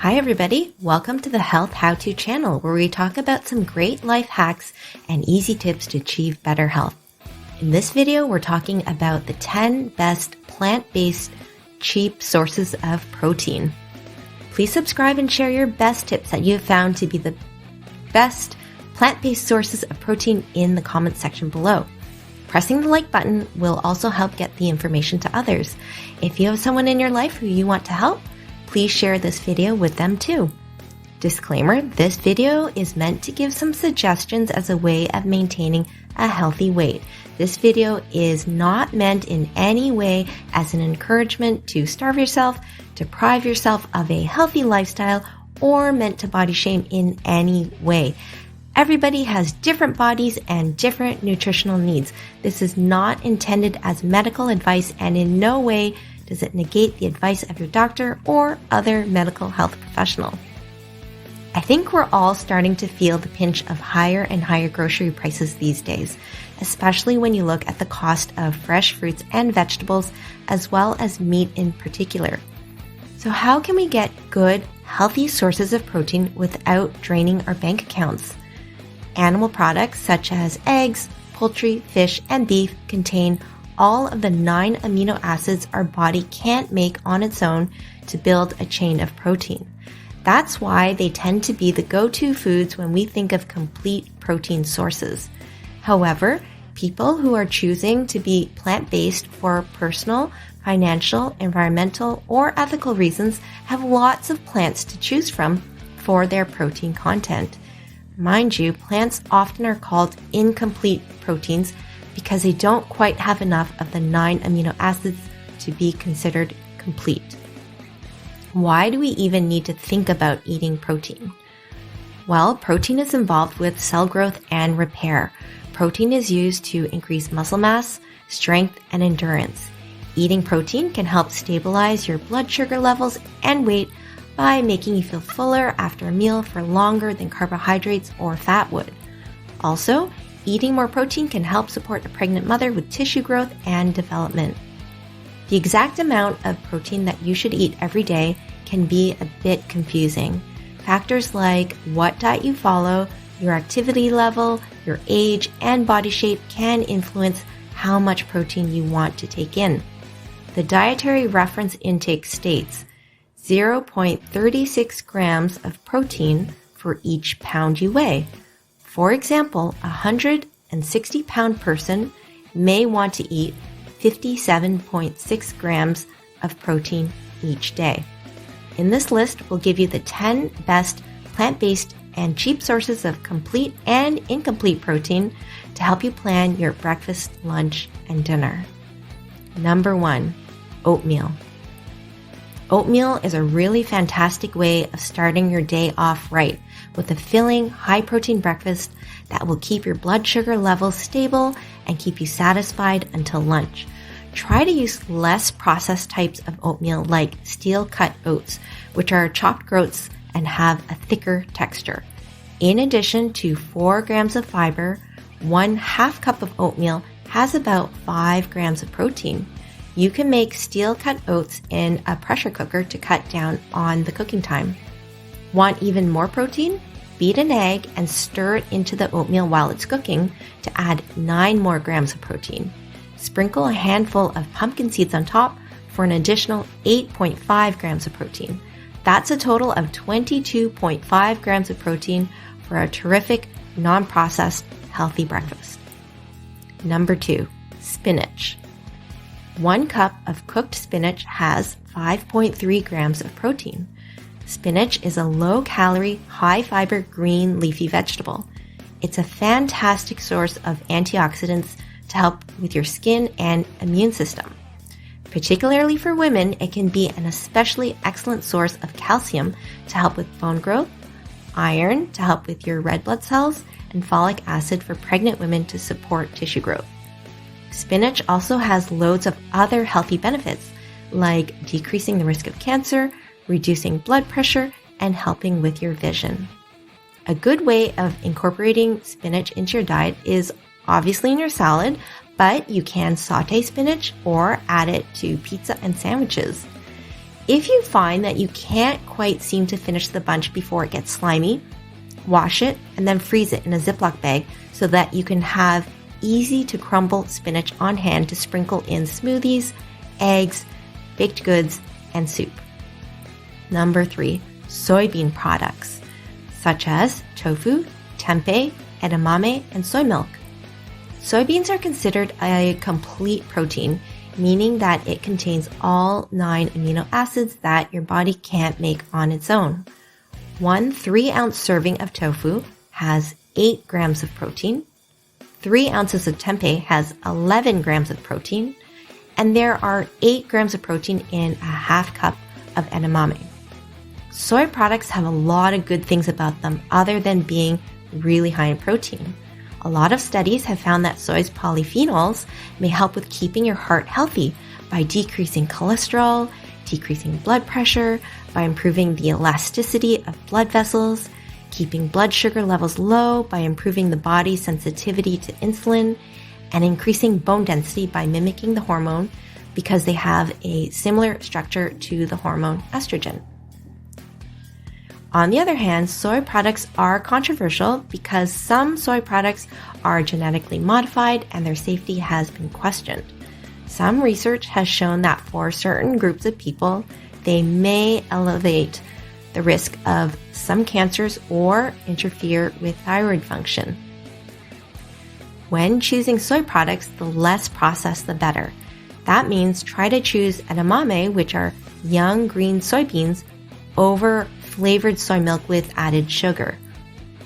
Hi everybody, welcome to the Health How-To channel where we talk about some great life hacks and easy tips to achieve better health. In this video, we're talking about the 10 best plant-based cheap sources of protein. Please subscribe and share your best tips that you have found to be the best plant-based sources of protein in the comments section below. Pressing the like button will also help get the information to others. If you have someone in your life who you want to help, please share this video with them too. Disclaimer, this video is meant to give some suggestions as a way of maintaining a healthy weight. This video is not meant in any way as an encouragement to starve yourself, deprive yourself of a healthy lifestyle, or meant to body shame in any way. Everybody has different bodies and different nutritional needs. This is not intended as medical advice and in no way does it negate the advice of your doctor or other medical health professional. I think we're all starting to feel the pinch of higher and higher grocery prices these days, especially when you look at the cost of fresh fruits and vegetables, as well as meat in particular. So how can we get good, healthy sources of protein without draining our bank accounts? Animal products such as eggs, poultry, fish, and beef contain all of the 9 amino acids our body can't make on its own to build a chain of protein. That's why they tend to be the go-to foods when we think of complete protein sources. However, people who are choosing to be plant-based for personal, financial, environmental, or ethical reasons have lots of plants to choose from for their protein content. Mind you, plants often are called incomplete proteins because they don't quite have enough of the 9 amino acids to be considered complete. Why do we even need to think about eating protein? Well, protein is involved with cell growth and repair. Protein is used to increase muscle mass, strength, and endurance. Eating protein can help stabilize your blood sugar levels and weight by making you feel fuller after a meal for longer than carbohydrates or fat would. Also, eating more protein can help support a pregnant mother with tissue growth and development. The exact amount of protein that you should eat every day can be a bit confusing. Factors like what diet you follow, your activity level, your age, and body shape can influence how much protein you want to take in. The dietary reference intake states 0.36 grams of protein for each pound you weigh. For example, a 160-pound person may want to eat 57.6 grams of protein each day. In this list, we'll give you the 10 best plant-based and cheap sources of complete and incomplete protein to help you plan your breakfast, lunch, and dinner. Number 1, oatmeal. Oatmeal is a really fantastic way of starting your day off right with a filling, high-protein breakfast that will keep your blood sugar levels stable and keep you satisfied until lunch. Try to use less processed types of oatmeal like steel-cut oats, which are chopped oats and have a thicker texture. In addition to 4 grams of fiber, 1/2 cup of oatmeal has about 5 grams of protein. You can make steel-cut oats in a pressure cooker to cut down on the cooking time. Want even more protein? Beat an egg and stir it into the oatmeal while it's cooking to add 9 more grams of protein. Sprinkle a handful of pumpkin seeds on top for an additional 8.5 grams of protein. That's a total of 22.5 grams of protein for a terrific, non-processed, healthy breakfast. Number 2, spinach. 1 cup of cooked spinach has 5.3 grams of protein. Spinach is a low-calorie, high-fiber green leafy vegetable. It's a fantastic source of antioxidants to help with your skin and immune system. Particularly for women, it can be an especially excellent source of calcium to help with bone growth, iron to help with your red blood cells, and folic acid for pregnant women to support tissue growth. Spinach also has loads of other healthy benefits, like decreasing the risk of cancer, reducing blood pressure, and helping with your vision. A good way of incorporating spinach into your diet is obviously in your salad, but you can saute spinach or add it to pizza and sandwiches. If you find that you can't quite seem to finish the bunch before it gets slimy, wash it and then freeze it in a Ziploc bag so that you can have easy to crumble spinach on hand to sprinkle in smoothies, eggs, baked goods, and soup. Number 3, soybean products, such as tofu, tempeh, edamame, and soy milk. Soybeans are considered a complete protein, meaning that it contains all 9 amino acids that your body can't make on its own. One 3-ounce serving of tofu has 8 grams of protein, 3 ounces of tempeh has 11 grams of protein, and there are 8 grams of protein in a half cup of edamame. Soy products have a lot of good things about them other than being really high in protein. A lot of studies have found that soy's polyphenols may help with keeping your heart healthy by decreasing cholesterol, decreasing blood pressure, by improving the elasticity of blood vessels, keeping blood sugar levels low by improving the body's sensitivity to insulin, and increasing bone density by mimicking the hormone because they have a similar structure to the hormone estrogen. On the other hand, soy products are controversial because some soy products are genetically modified and their safety has been questioned. Some research has shown that for certain groups of people, they may elevate the risk of some cancers or interfere with thyroid function. When choosing soy products, the less processed the better. That means try to choose edamame, which are young green soybeans, over flavored soy milk with added sugar.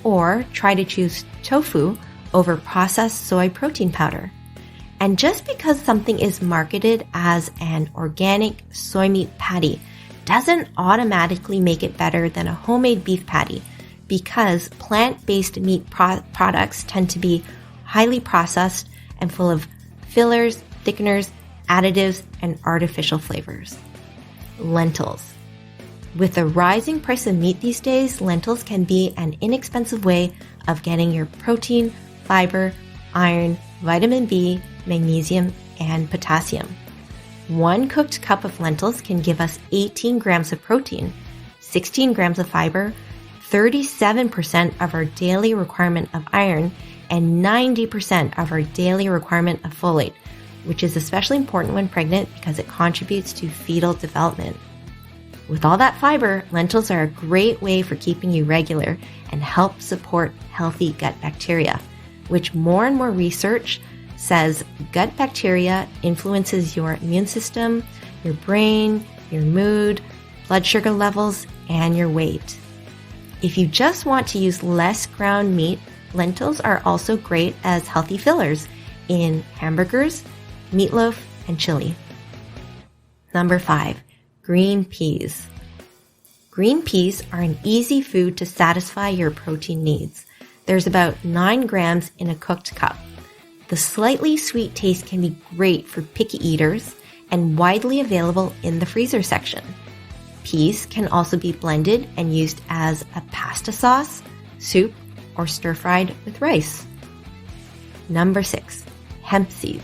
Or try to choose tofu over processed soy protein powder. And just because something is marketed as an organic soy meat patty doesn't automatically make it better than a homemade beef patty, because plant-based meat products tend to be highly processed and full of fillers, thickeners, additives, and artificial flavors. Lentils. With the rising price of meat these days, lentils can be an inexpensive way of getting your protein, fiber, iron, vitamin B, magnesium, and potassium. 1 cooked cup of lentils can give us 18 grams of protein, 16 grams of fiber, 37% of our daily requirement of iron, and 90% of our daily requirement of folate, which is especially important when pregnant because it contributes to fetal development. With all that fiber, lentils are a great way for keeping you regular and help support healthy gut bacteria, which more and more research says gut bacteria influences your immune system, your brain, your mood, blood sugar levels, and your weight. If you just want to use less ground meat, lentils are also great as healthy fillers in hamburgers, meatloaf, and chili. Number 5, green peas. Green peas are an easy food to satisfy your protein needs. There's about 9 grams in a cooked cup. The slightly sweet taste can be great for picky eaters and widely available in the freezer section. Peas can also be blended and used as a pasta sauce, soup, or stir-fried with rice. Number 6, hemp seeds.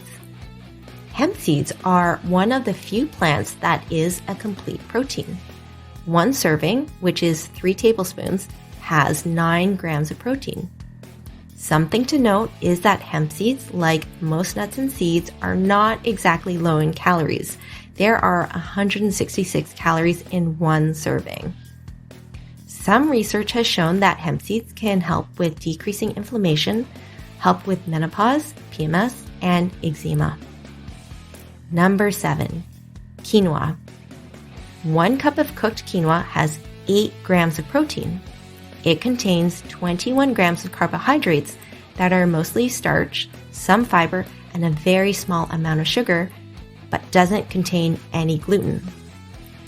Hemp seeds are one of the few plants that is a complete protein. 1 serving, which is 3 tablespoons, has 9 grams of protein. Something to note is that hemp seeds, like most nuts and seeds, are not exactly low in calories. There are 166 calories in 1 serving. Some research has shown that hemp seeds can help with decreasing inflammation, help with menopause, PMS, and eczema. Number 7, quinoa. 1 cup of cooked quinoa has 8 grams of protein. It contains 21 grams of carbohydrates that are mostly starch, some fiber, and a very small amount of sugar, but doesn't contain any gluten.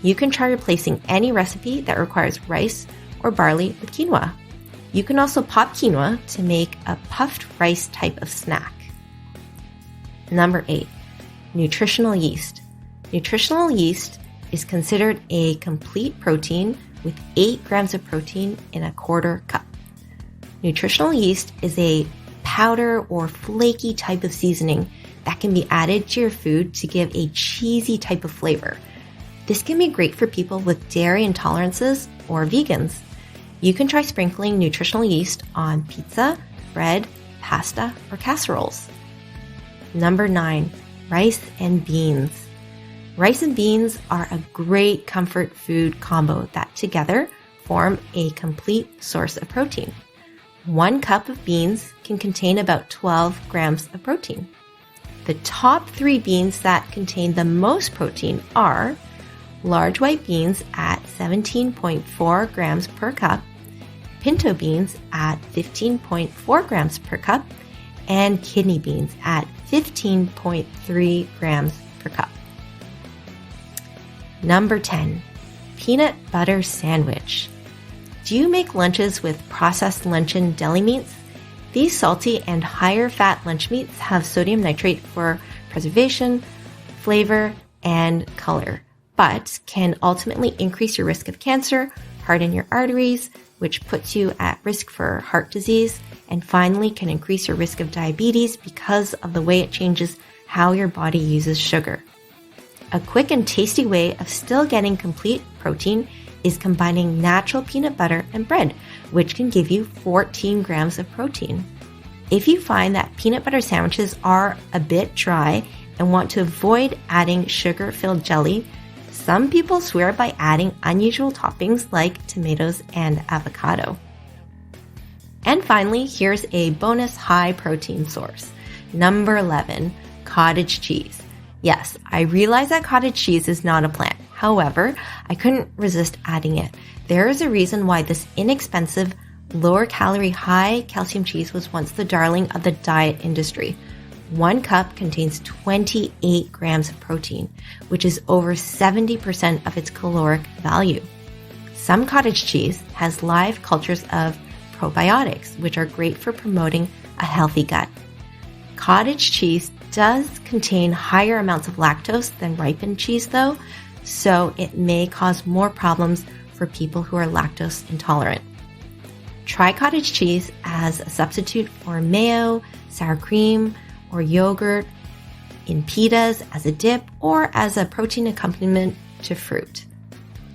You can try replacing any recipe that requires rice or barley with quinoa. You can also pop quinoa to make a puffed rice type of snack. Number 8, nutritional yeast. Nutritional yeast is considered a complete protein with 8 grams of protein in a quarter cup. Nutritional yeast is a powder or flaky type of seasoning that can be added to your food to give a cheesy type of flavor. This can be great for people with dairy intolerances or vegans. You can try sprinkling nutritional yeast on pizza, bread, pasta, or casseroles. Number 9, rice and beans. Rice and beans are a great comfort food combo that together form a complete source of protein. 1 cup of beans can contain about 12 grams of protein. The top 3 beans that contain the most protein are large white beans at 17.4 grams per cup, pinto beans at 15.4 grams per cup, and kidney beans at 15.3 grams per cup. Number 10, peanut butter sandwich. Do you make lunches with processed luncheon deli meats? These salty and higher fat lunch meats have sodium nitrate for preservation, flavor, and color, but can ultimately increase your risk of cancer, harden your arteries, which puts you at risk for heart disease, and finally can increase your risk of diabetes because of the way it changes how your body uses sugar. A quick and tasty way of still getting complete protein is combining natural peanut butter and bread, which can give you 14 grams of protein. If you find that peanut butter sandwiches are a bit dry and want to avoid adding sugar-filled jelly, some people swear by adding unusual toppings like tomatoes and avocado. And finally, here's a bonus high protein source. Number 11, cottage cheese. Yes, I realize that cottage cheese is not a plant. However, I couldn't resist adding it. There is a reason why this inexpensive, lower calorie, high calcium cheese was once the darling of the diet industry. 1 cup contains 28 grams of protein, which is over 70% of its caloric value. Some cottage cheese has live cultures of probiotics, which are great for promoting a healthy gut. Cottage cheese does contain higher amounts of lactose than ripened cheese though, so it may cause more problems for people who are lactose intolerant. Try cottage cheese as a substitute for mayo, sour cream, or yogurt, in pitas, as a dip, or as a protein accompaniment to fruit.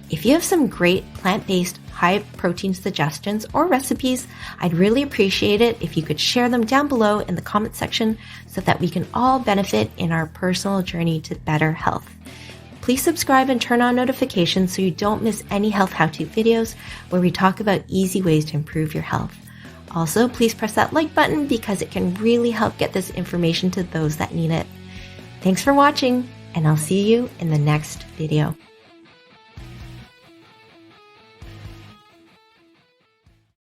If you have some great plant-based high protein suggestions or recipes, I'd really appreciate it if you could share them down below in the comment section so that we can all benefit in our personal journey to better health. Please subscribe and turn on notifications so you don't miss any health how-to videos where we talk about easy ways to improve your health. Also, please press that like button because it can really help get this information to those that need it. Thanks for watching, and I'll see you in the next video.